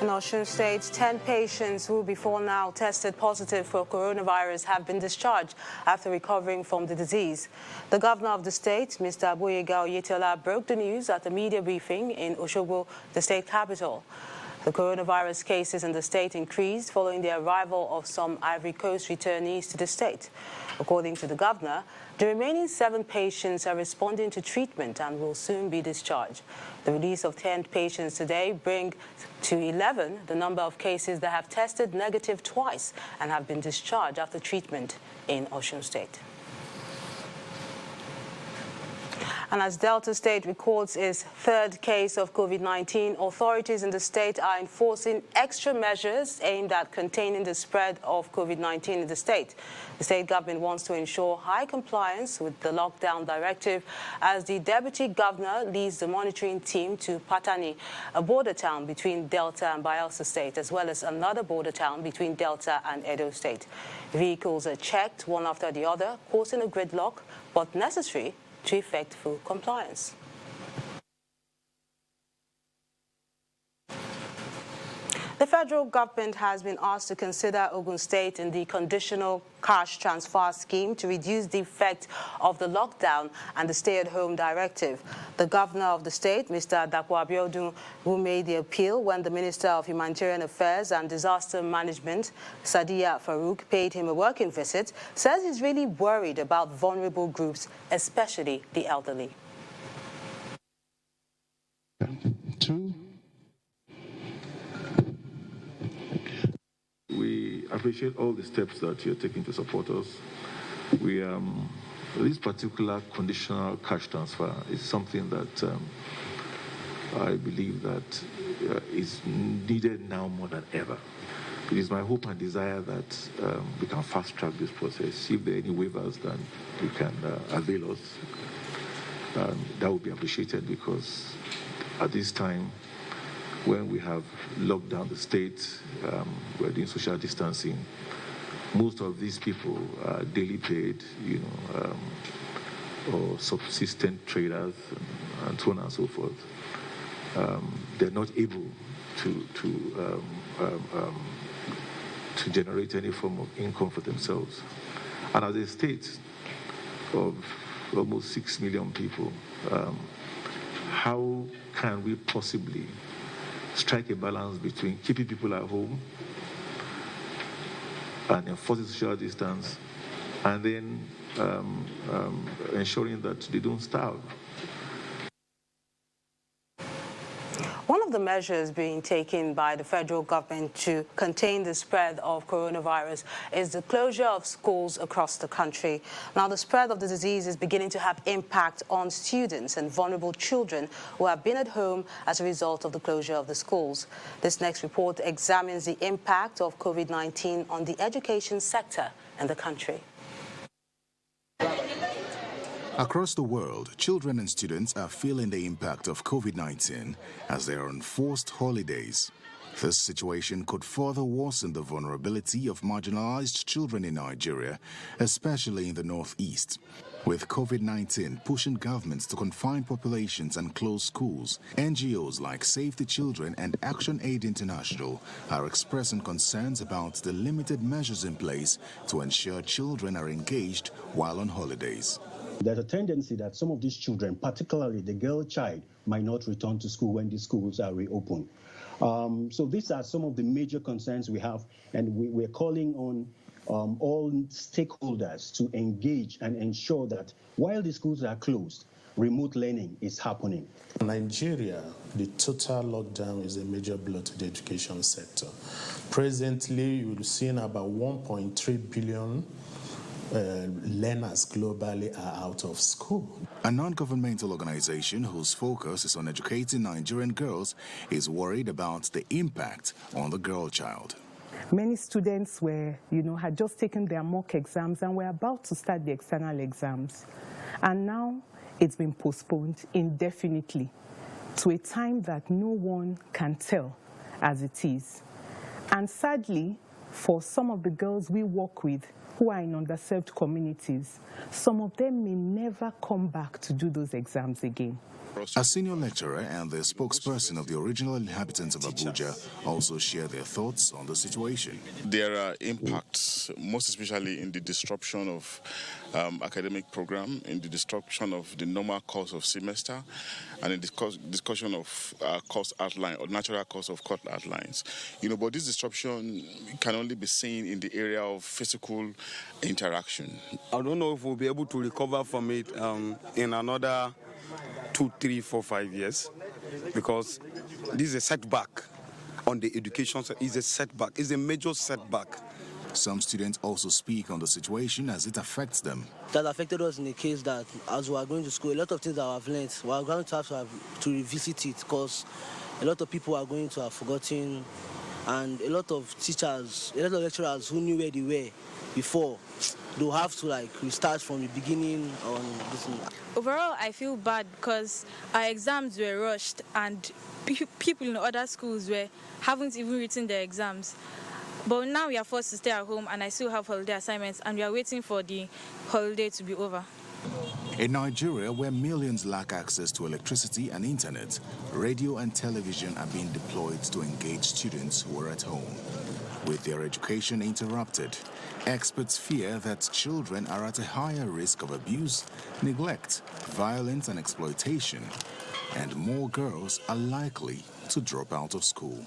Osun State, 10 patients who before now tested positive for coronavirus have been discharged after recovering from the disease. The governor of the state, Mr. Aboyega Oyetola, broke the news at a media briefing in Osogbo, the state capital. The coronavirus cases in the state increased following the arrival of some Ivory Coast returnees to the state. According to the governor, the remaining 7 patients are responding to treatment and will soon be discharged. The release of 10 patients today brings to 11 the number of cases that have tested negative twice and have been discharged after treatment in Osun State. And as Delta State records its 3rd case of COVID-19, authorities in the state are enforcing extra measures aimed at containing the spread of COVID-19 in the state. The state government wants to ensure high compliance with the lockdown directive as the deputy governor leads the monitoring team to Patani, a border town between Delta and Bayelsa State, as well as another border town between Delta and Edo State. Vehicles are checked one after the other, causing a gridlock, but necessary to effect full compliance. The federal government has been asked to consider Ogun State in the conditional cash transfer scheme to reduce the effect of the lockdown and the stay-at-home directive. The governor of the state, Mr. Dapo Abiodun, who made the appeal when the Minister of Humanitarian Affairs and Disaster Management, Sadiya Farouk, paid him a working visit, says he's really worried about vulnerable groups, especially the elderly. We appreciate all the steps that you're taking to support us. This particular conditional cash transfer is something that I believe that is needed now more than ever. It is my hope and desire that we can fast-track this process. If there are any waivers, then we can avail us. That would be appreciated because at this time, when we have locked down the state, we're doing social distancing. Most of these people are daily paid, or subsistent traders, and so on and so forth. They're not able to generate any form of income for themselves. And as a state of almost 6 million people, how can we possibly strike a balance between keeping people at home and enforcing social distance and then ensuring that they don't starve? One of the measures being taken by the federal government to contain the spread of coronavirus is the closure of schools across the country. Now, the spread of the disease is beginning to have impact on students and vulnerable children who have been at home as a result of the closure of the schools. This next report examines the impact of COVID-19 on the education sector in the country. Across the world, children and students are feeling the impact of COVID-19 as they are on forced holidays. This situation could further worsen the vulnerability of marginalized children in Nigeria, especially in the Northeast. With COVID-19 pushing governments to confine populations and close schools, NGOs like Save the Children and Action Aid International are expressing concerns about the limited measures in place to ensure children are engaged while on holidays. There's a tendency that some of these children, particularly the girl child, might not return to school when the schools are reopened. So these are some of the major concerns we have, and we're calling on all stakeholders to engage and ensure that while the schools are closed, remote learning is happening. In Nigeria, the total lockdown is a major blow to the education sector. Presently, you're seeing about 1.3 billion learners globally are out of school. A non-governmental organization whose focus is on educating Nigerian girls is worried about the impact on the girl child. Many students had just taken their mock exams and were about to start the external exams. And now it's been postponed indefinitely to a time that no one can tell as it is. And sadly, for some of the girls we work with who are in underserved communities, some of them may never come back to do those exams again. A senior lecturer and the spokesperson of the original inhabitants of Abuja also share their thoughts on the situation. There are impacts, most especially in the disruption of academic program, in the disruption of the normal course of semester, and in the discussion of course outline or natural course of course outlines. But this disruption can only be seen in the area of physical interaction. I don't know if we'll be able to recover from it in another 2, 3, 4, 5 years, because this is a setback on the education. It's a setback. It's a major setback. Some students also speak on the situation as it affects them. That affected us in the case that as we are going to school, a lot of things that I've learned, we are going to have to revisit it, because a lot of people are going to have forgotten, and a lot of teachers, a lot of lecturers who knew where they were before, they'll have to restart from the beginning on this. Overall, I feel bad because our exams were rushed and people in other schools haven't even written their exams. But now we are forced to stay at home, and I still have holiday assignments, and we are waiting for the holiday to be over. In Nigeria, where millions lack access to electricity and internet, radio and television are being deployed to engage students who are at home. With their education interrupted, experts fear that children are at a higher risk of abuse, neglect, violence and exploitation, and more girls are likely to drop out of school.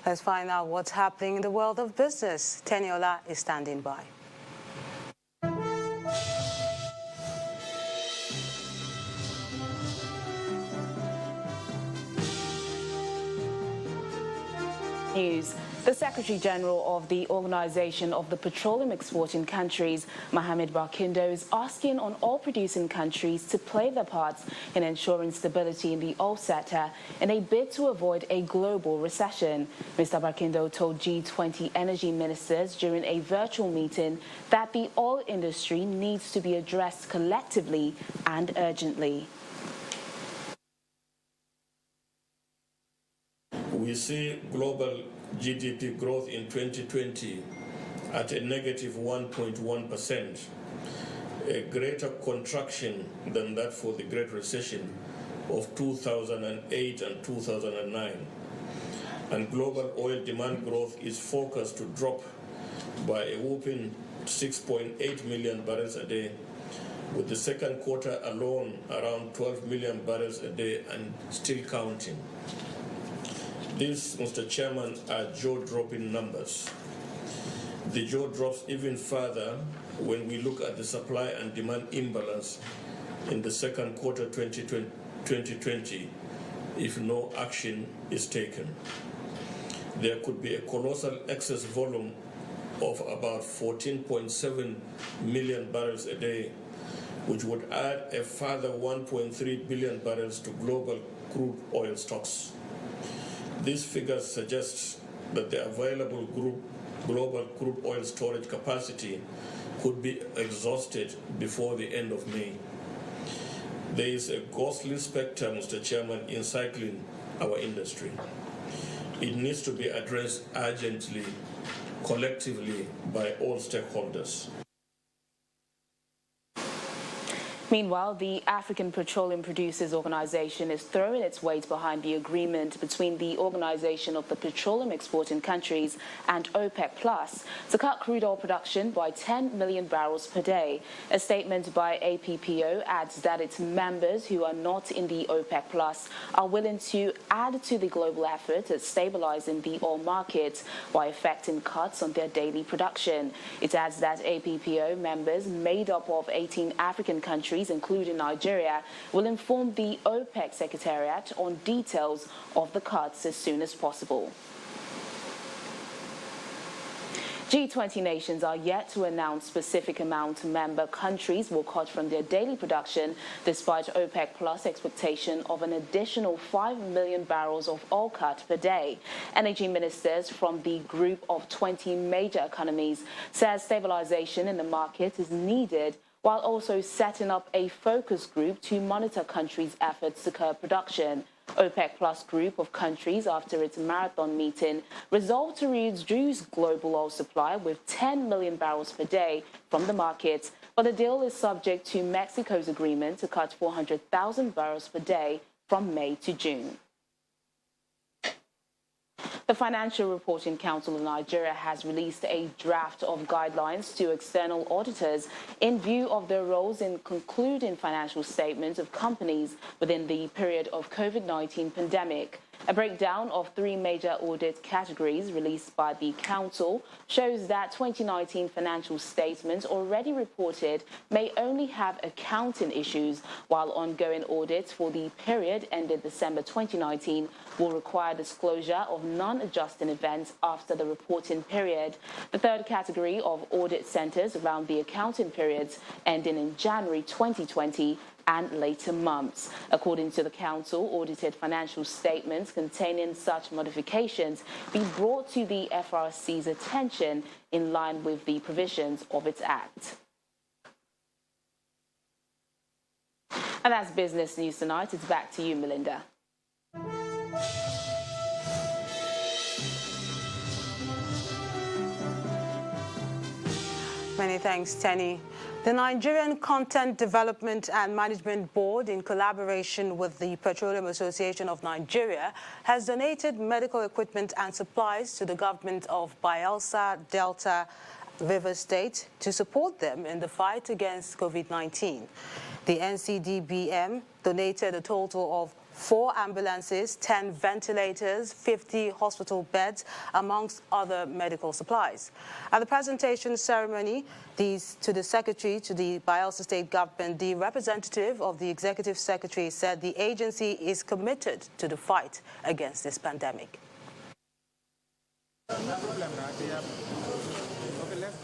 Let's find out what's happening in the world of business. Teniola is standing by. News. The Secretary General of the Organization of the Petroleum Exporting Countries, Mohamed Barkindo, is asking on all producing countries to play their parts in ensuring stability in the oil sector in a bid to avoid a global recession. Mr. Barkindo told G20 energy ministers during a virtual meeting that the oil industry needs to be addressed collectively and urgently. We see global GDP growth in 2020 at a negative 1.1%, a greater contraction than that for the Great Recession of 2008 and 2009. And global oil demand growth is forecast to drop by a whopping 6.8 million barrels a day, with the second quarter alone around 12 million barrels a day and still counting. These, Mr. Chairman, are jaw-dropping numbers. The jaw drops even further when we look at the supply and demand imbalance in the second quarter 2020 if no action is taken. There could be a colossal excess volume of about 14.7 million barrels a day, which would add a further 1.3 billion barrels to global crude oil stocks. These figures suggest that the available global crude oil storage capacity could be exhausted before the end of May. There is a ghostly specter, Mr. Chairman, encircling our industry. It needs to be addressed urgently, collectively, by all stakeholders. Meanwhile, the African Petroleum Producers Organization is throwing its weight behind the agreement between the Organization of the Petroleum Exporting Countries and OPEC Plus to cut crude oil production by 10 million barrels per day. A statement by APPO adds that its members who are not in the OPEC Plus are willing to add to the global effort at stabilizing the oil market by effecting cuts on their daily production. It adds that APPO members made up of 18 African countries, including Nigeria, will inform the OPEC Secretariat on details of the cuts as soon as possible. G20 nations are yet to announce specific amount member countries will cut from their daily production, despite OPEC Plus expectation of an additional 5 million barrels of oil cut per day. Energy ministers from the group of 20 major economies says stabilization in the market is needed, while also setting up a focus group to monitor countries' efforts to curb production. OPEC Plus group of countries, after its marathon meeting, resolved to reduce global oil supply with 10 million barrels per day from the market. But the deal is subject to Mexico's agreement to cut 400,000 barrels per day from May to June. The Financial Reporting Council of Nigeria has released a draft of guidelines to external auditors in view of their roles in concluding financial statements of companies within the period of COVID-19 pandemic. A breakdown of 3 major audit categories released by the Council shows that 2019 financial statements already reported may only have accounting issues, while ongoing audits for the period ended December 2019 will require disclosure of non-adjusting events after the reporting period. The third category of audit centers around the accounting periods ending in January 2020 and later months. According to the Council, audited financial statements containing such modifications be brought to the FRC's attention in line with the provisions of its Act. And that's business news tonight. It's back to you, Melinda. Many thanks, Tenny. The Nigerian Content Development and Management Board, in collaboration with the Petroleum Association of Nigeria, has donated medical equipment and supplies to the government of Bayelsa, Delta, Rivers State to support them in the fight against COVID-19. The NCDBM donated a total of 4 ambulances, 10 ventilators, 50 hospital beds, amongst other medical supplies. At the presentation ceremony, to the secretary to the Bayelsa State government, the representative of the executive secretary said the agency is committed to the fight against this pandemic.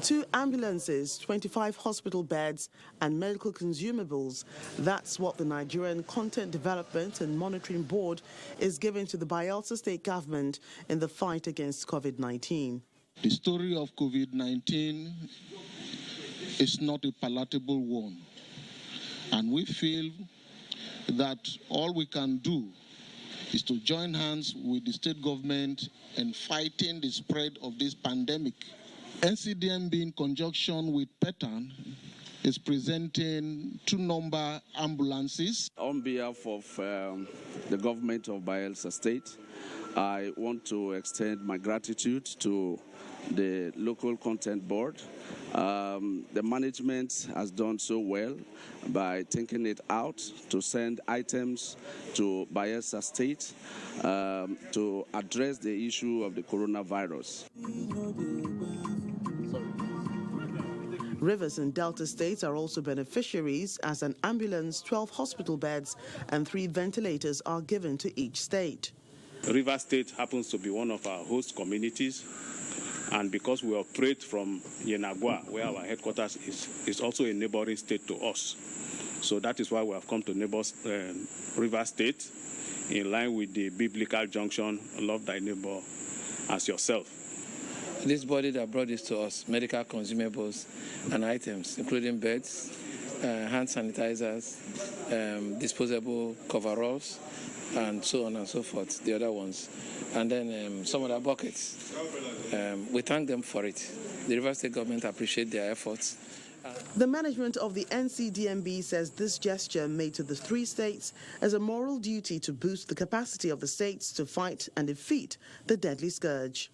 2 ambulances, 25 hospital beds, and medical consumables. That's what the Nigerian Content Development and Monitoring Board is giving to the Bayelsa State government in the fight against COVID-19. The story of COVID-19 is not a palatable one. And we feel that all we can do is to join hands with the state government in fighting the spread of this pandemic. NCDMB, in conjunction with PETAN, is presenting 2 number ambulances. On behalf of the government of Bayelsa State, I want to extend my gratitude to the local content board. The management has done so well by taking it out to send items to Bayelsa State to address the issue of the coronavirus. Rivers and Delta states are also beneficiaries, as an ambulance, 12 hospital beds, and 3 ventilators are given to each state. River State happens to be one of our host communities, and because we operate from Yenagua, where our headquarters is also a neighboring state to us. So that is why we have come to River State, in line with the biblical junction, love thy neighbor as yourself. This body that brought this to us, medical consumables and items, including beds, hand sanitizers, disposable coveralls, and so on and so forth, the other ones. And then some other buckets. We thank them for it. The River State government appreciate their efforts. The management of the NCDMB says this gesture made to the 3 states as a moral duty to boost the capacity of the states to fight and defeat the deadly scourge.